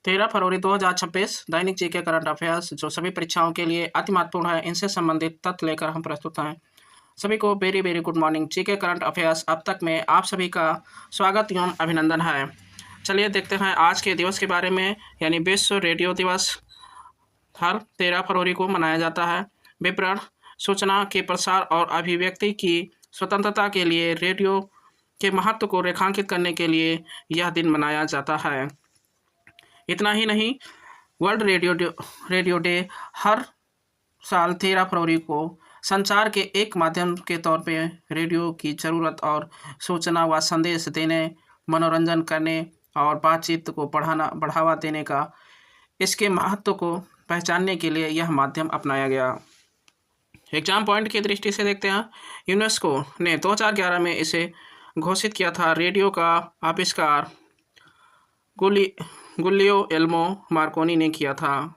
13 फरवरी 2026 दैनिक GK current affairs जो सभी परीक्षाओं के लिए अति महत्वपूर्ण है, इनसे संबंधित तथ्य लेकर हम प्रस्तुत हैं। सभी को very very good morning. GK current affairs अब तक में आप सभी का स्वागत एवं अभिनंदन है। चलिए देखते हैं आज के दिवस के बारे में, यानी विश्व रेडियो दिवस हर 13 फरवरी को मनाया जाता है। विवरण: सूचना के प्रसार और अभिव्यक्ति की स्वतंत्रता के लिए रेडियो के महत्व को रेखांकित करने के लिए यह दिन मनाया जाता है। इतना ही नहीं, वर्ल्ड रेडियो डे हर साल 13 फरवरी को संचार के एक माध्यम के तौर पे रेडियो की ज़रूरत और सूचना व संदेश देने, मनोरंजन करने और बातचीत को बढ़ावा देने का इसके महत्व को पहचानने के लिए यह माध्यम अपनाया गया। एग्जाम पॉइंट की दृष्टि से देखते हैं। यूनेस्को ने 2011 में इसे घोषित किया था। रेडियो का आविष्कार गुलियोल्मो मार्कोनी ने किया था।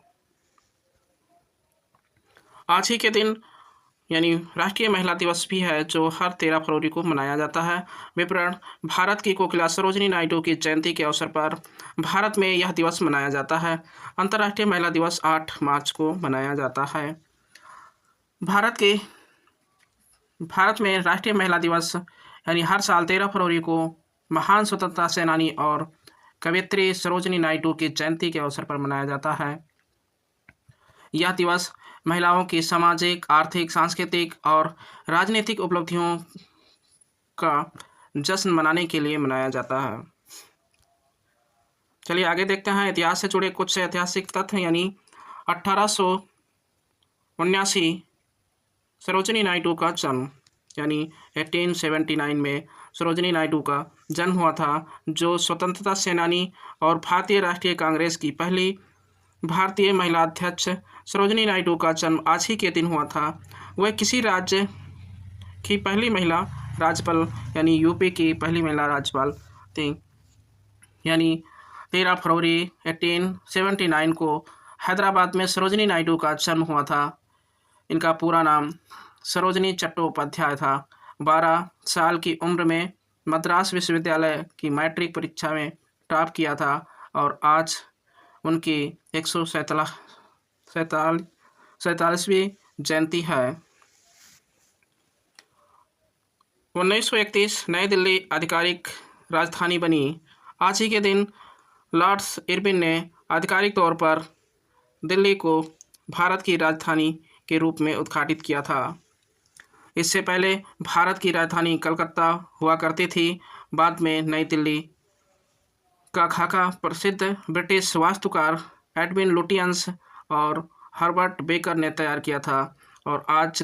आज ही के दिन यानी राष्ट्रीय महिला दिवस भी है, जो हर 13 फरवरी को मनाया जाता है। विवरण: भारत की कोकिला सरोजिनी नायडू की जयंती के अवसर पर भारत में यह दिवस मनाया जाता है। अंतर्राष्ट्रीय महिला दिवस 8 मार्च को मनाया जाता है। भारत में राष्ट्रीय महिला दिवस यानी हर साल 13 फरवरी को महान स्वतंत्रता सेनानी और कवयित्री सरोजिनी नायडू की जयंती के अवसर पर मनाया जाता है। यह दिवस महिलाओं की सामाजिक, आर्थिक, सांस्कृतिक और राजनीतिक उपलब्धियों का जश्न मनाने के लिए मनाया जाता है। चलिए आगे देखते हैं इतिहास से जुड़े कुछ ऐतिहासिक तथ्य। यानी 1879 सरोजिनी नायडू का जन्म, यानी 1879 में सरोजिनी नायडू का जन्म हुआ था, जो स्वतंत्रता सेनानी और भारतीय राष्ट्रीय कांग्रेस की पहली भारतीय महिला अध्यक्ष सरोजिनी नायडू का जन्म आज ही के दिन हुआ था। वह किसी राज्य की पहली महिला राज्यपाल यानी यूपी की पहली महिला राज्यपाल थी। यानी 13 फरवरी 1879 को हैदराबाद में सरोजिनी नायडू का जन्म हुआ था। इनका पूरा नाम सरोजिनी चट्टोपाध्याय था। 12 साल की उम्र में मद्रास विश्वविद्यालय की मैट्रिक परीक्षा में टॉप किया था और आज उनकी 147वीं जयंती है। 1931 नई दिल्ली आधिकारिक राजधानी बनी। आज ही के दिन लॉर्ड्स इरविन ने आधिकारिक तौर पर दिल्ली को भारत की राजधानी के रूप में उद्घाटित किया था। इससे पहले भारत की राजधानी कलकत्ता हुआ करती थी। बाद में नई दिल्ली का खाका प्रसिद्ध ब्रिटिश वास्तुकार एडविन लुटियंस और हर्बर्ट बेकर ने तैयार किया था। और आज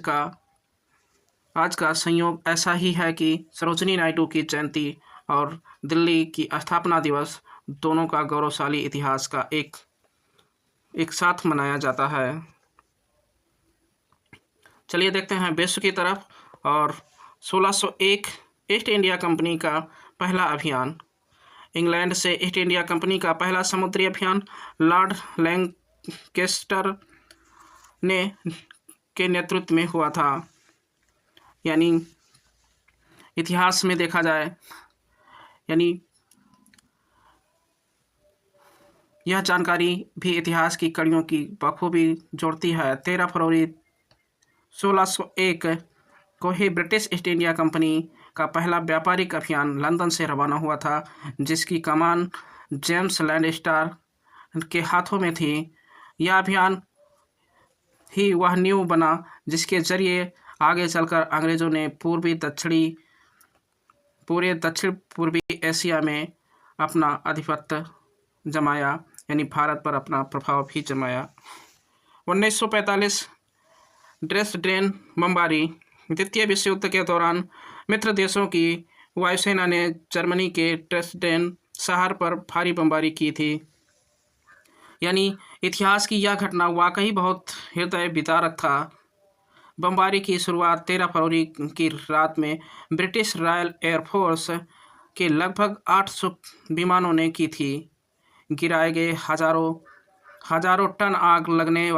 का संयोग ऐसा ही है कि सरोजिनी नायडू की जयंती और दिल्ली की स्थापना दिवस दोनों का गौरवशाली इतिहास का एक साथ मनाया जाता है। चलिए देखते हैं विश्व की तरफ। और 1601 ईस्ट इंडिया कंपनी का पहला अभियान। इंग्लैंड से ईस्ट इंडिया कंपनी का पहला समुद्री अभियान लॉर्ड लैंकेस्टर के नेतृत्व में हुआ था। यानी इतिहास में देखा जाए, यानी यह जानकारी भी इतिहास की कड़ियों की बखूबी जोड़ती है। 13 फरवरी 1601 को ही ब्रिटिश ईस्ट इंडिया कंपनी का पहला व्यापारिक अभियान लंदन से रवाना हुआ था, जिसकी कमान जेम्स लैंडस्टर के हाथों में थी। यह अभियान ही वह नींव बना जिसके जरिए आगे चलकर अंग्रेज़ों ने पूरे दक्षिण पूर्वी एशिया में अपना आधिपत्य जमाया, यानी भारत पर अपना प्रभाव भी जमाया। 1945 ड्रेसडेन बमबारी। द्वितीय विश्व युद्ध के दौरान मित्र देशों की वायुसेना ने जर्मनी के ड्रेसडेन शहर पर भारी बमबारी की थी। यानी इतिहास की यह घटना वाकई बहुत हृदय विदारक था। बमबारी की शुरुआत 13 फरवरी की रात में ब्रिटिश रॉयल एयरफोर्स के लगभग 800 विमानों ने की थी। गिराए गए हजारों टन आग लगने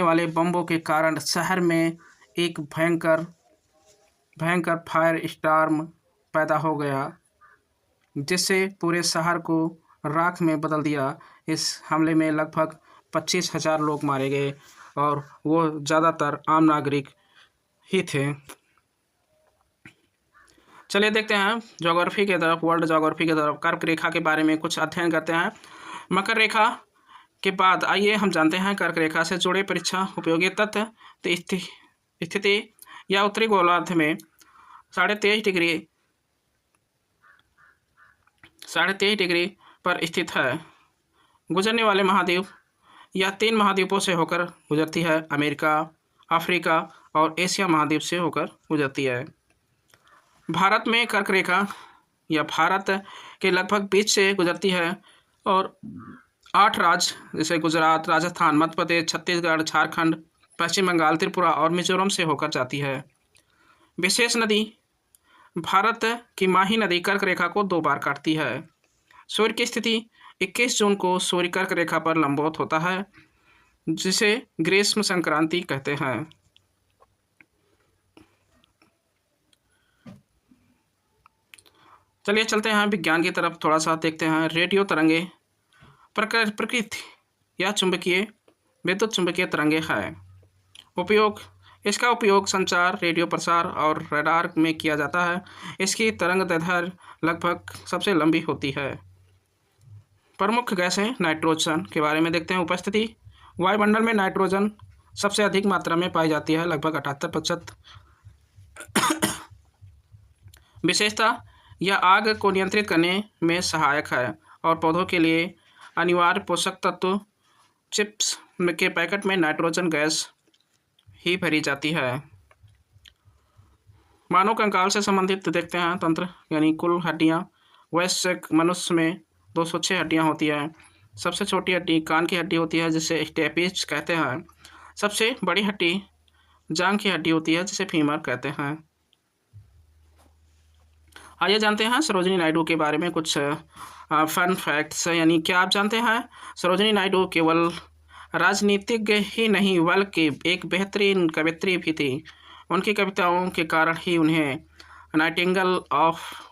वाले बम्बों के कारण शहर में एक भयंकर फायर स्टॉर्म पैदा हो गया, जिससे पूरे शहर को राख में बदल दिया। इस हमले में लगभग 25,000 लोग मारे गए और वो ज़्यादातर आम नागरिक ही थे। चलिए देखते हैं ज्योग्राफी की तरफ, वर्ल्ड ज्योग्राफी की तरफ। कर्क रेखा के बारे में कुछ अध्ययन करते हैं। मकर रेखा के बाद आइए हम जानते हैं कर्क रेखा से जुड़े परीक्षा उपयोगी तथ्य। तो स्थिति या उत्तरी गोलार्ध में 23.5 डिग्री पर स्थित है। गुजरने वाले महाद्वीप यह 3 महाद्वीपों से होकर गुजरती है। अमेरिका, अफ्रीका और एशिया महाद्वीप से होकर गुजरती है। भारत में कर्क रेखा या भारत के लगभग बीच से गुजरती है और 8 राज्य जैसे गुजरात, राजस्थान, मध्य प्रदेश, छत्तीसगढ़, झारखंड, पश्चिम बंगाल, त्रिपुरा और मिजोरम से होकर जाती है। विशेष नदी भारत की माही नदी कर्क रेखा को 2 बार काटती है। सूर्य की स्थिति 21 जून को सूर्य कर्क रेखा पर लंबवत होता है, जिसे ग्रीष्म संक्रांति कहते हैं। चलिए चलते हैं विज्ञान की तरफ, थोड़ा सा देखते हैं। रेडियो तरंगे प्रकृति या चुंबकीय विद्युत चुंबकीय तरंगे है। इसका उपयोग संचार, रेडियो प्रसार और रडार में किया जाता है। इसकी तरंग दैर्ध्य लगभग सबसे लंबी होती है। प्रमुख गैसें नाइट्रोजन के बारे में देखते हैं। उपस्थिति वायुमंडल में नाइट्रोजन सबसे अधिक मात्रा में पाई जाती है, लगभग 78%। विशेषता यह आग को नियंत्रित करने में सहायक है और पौधों के लिए अनिवार्य पोषक तत्व चिप्स के पैकेट में नाइट्रोजन गैस ही भरी जाती है। मानव कंकाल से संबंधित देखते हैं तंत्र, यानी कुल हड्डियां। वैश्य मनुष्य में 206 हड्डियां होती है। सबसे छोटी हड्डी कान की हड्डी होती है, जिसे स्टेपिस कहते हैं। सबसे बड़ी हड्डी जांघ की हड्डी होती है, जिसे फीमर कहते हैं। आइए जानते हैं सरोजिनी नायडू के बारे में कुछ फन फैक्ट्स, यानी क्या आप जानते हैं सरोजिनी नायडू केवल राजनीतिज्ञ ही नहीं बल्कि एक बेहतरीन कवयित्री भी थी। उनकी कविताओं के कारण ही उन्हें नाइटिंगेल ऑफ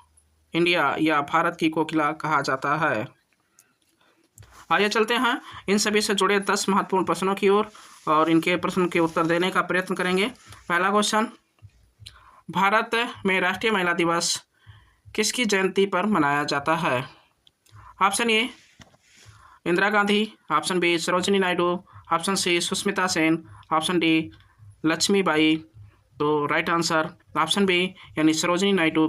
इंडिया या भारत की कोकिला कहा जाता है। आइए चलते हैं इन सभी से जुड़े 10 महत्वपूर्ण प्रश्नों की ओर और इनके प्रश्न के उत्तर देने का प्रयत्न करेंगे। पहला क्वेश्चन, भारत में राष्ट्रीय महिला दिवस किसकी जयंती पर मनाया जाता है? Option A Indira Gandhi, option B Sarojini Naidu, option C Sushmita Sen, option D Lakshmibai. तो राइट आंसर ऑप्शन बी यानी सरोजिनी नायडू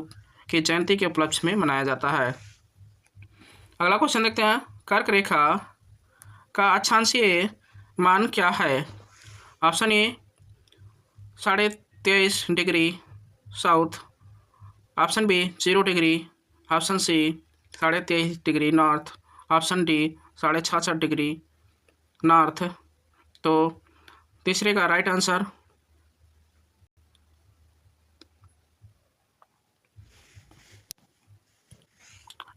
की जयंती के उपलक्ष्य में मनाया जाता है। अगला क्वेश्चन देखते हैं, कर्क रेखा का अक्षांशीय मान क्या है? Option A 23.5 degree south, option B 0 degree, option C 23.5 degree north, option D 66.5 degree north. तो तीसरे का राइट आंसर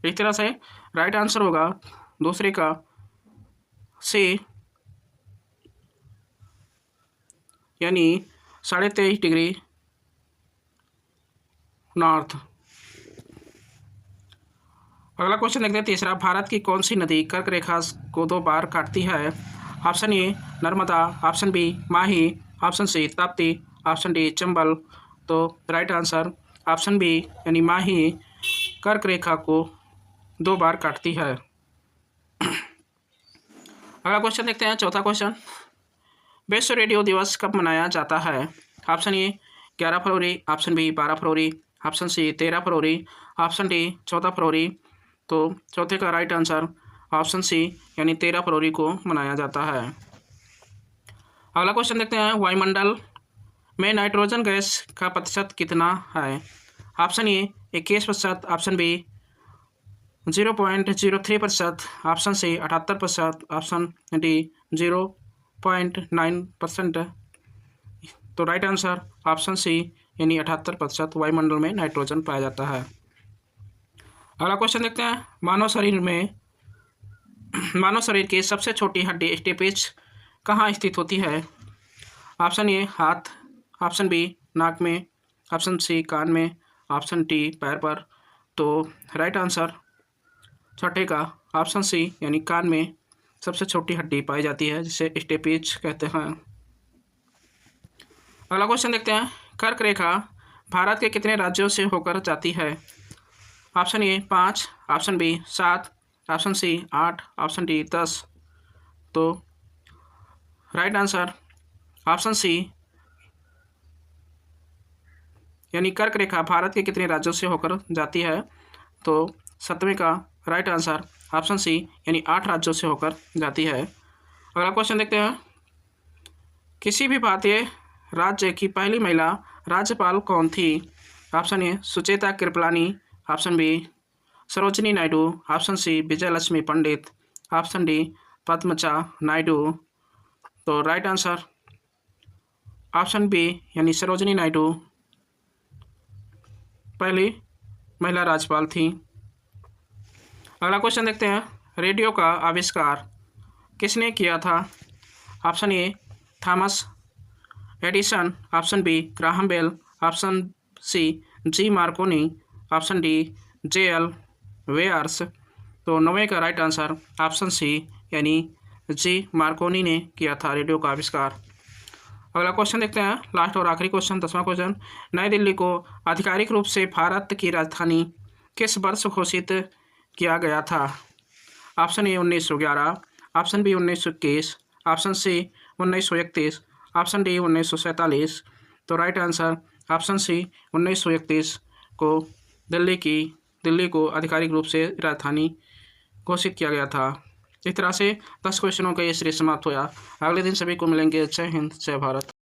इस तरह से राइट आंसर होगा दूसरे का सी यानी 23.5 डिग्री नॉर्थ। अगला क्वेश्चन देखते हैं तीसरा, भारत की कौन सी नदी कर्क रेखा को 2 बार काटती है? Option A Narmada, option B Mahi, option C Tapti, option D Chambal. तो राइट आंसर ऑप्शन बी यानी माही कर्क रेखा को 2 बार काटती है। अगला क्वेश्चन देखते हैं चौथा क्वेश्चन, विश्व रेडियो दिवस कब मनाया जाता है? ऑप्शन ए 11 फरवरी, ऑप्शन बी 12 फरवरी, ऑप्शन सी 13 फरवरी, ऑप्शन डी 14 फरवरी। तो चौथे का राइट आंसर ऑप्शन सी यानी 13 फरवरी को मनाया जाता है। अगला क्वेश्चन देखते हैं, वायुमंडल में नाइट्रोजन गैस का प्रतिशत कितना है? Option A 21%, option B 0.03%, option C 78%, option D 0.9%। तो राइट आंसर ऑप्शन सी यानी 78% वायुमंडल में नाइट्रोजन पाया जाता है। अगला क्वेश्चन देखते हैं, मानव शरीर की सबसे छोटी हड्डी स्टेपिस कहाँ स्थित होती है? ऑप्शन ए हाथ, ऑप्शन बी नाक में, ऑप्शन सी कान में, ऑप्शन डी पैर पर। तो राइट आंसर छठे का ऑप्शन सी यानी कान में सबसे छोटी हड्डी पाई जाती है जिसे स्टेपेज कहते हैं। अगला क्वेश्चन देखते हैं, कर्क रेखा भारत के कितने राज्यों से होकर जाती है? Option A 5, option B 7, option C 8, option D 10। तो राइट आंसर ऑप्शन सी यानी कर्क रेखा भारत के कितने राज्यों से होकर जाती है? तो 7वें का राइट आंसर ऑप्शन सी यानी 8 राज्यों से होकर जाती है। अगला क्वेश्चन देखते हैं, किसी भी भारतीय राज्य की पहली महिला राज्यपाल कौन थी? Option A Sucheta Kripalani, option B Sarojini Naidu, option C Vijayalakshmi Pandit, option D Padmaja Naidu. तो राइट आंसर ऑप्शन बी यानी सरोजिनी नायडू पहली महिला राज्यपाल थी। अगला क्वेश्चन देखते हैं, रेडियो का आविष्कार किसने किया था? Option A Thomas Edison, option B Graham Bell, option C G Marconi, option D J L. वेयर्स। तो 9वें का राइट आंसर ऑप्शन सी यानी जी मार्कोनी ने किया था रेडियो का आविष्कार। अगला क्वेश्चन देखते हैं, लास्ट और आखिरी क्वेश्चन 10वां क्वेश्चन, नई दिल्ली को आधिकारिक रूप से भारत की राजधानी किस वर्ष घोषित किया गया था? Option A 1911, option B 1921, option C 1931, option D 1947। तो राइट आंसर ऑप्शन सी 1931 को दिल्ली को आधिकारिक रूप से राजधानी घोषित किया गया था। इस तरह से 10 क्वेश्चनों का ये सीरीज समाप्त हुआ। अगले दिन सभी को मिलेंगे। जय हिंद, जय भारत।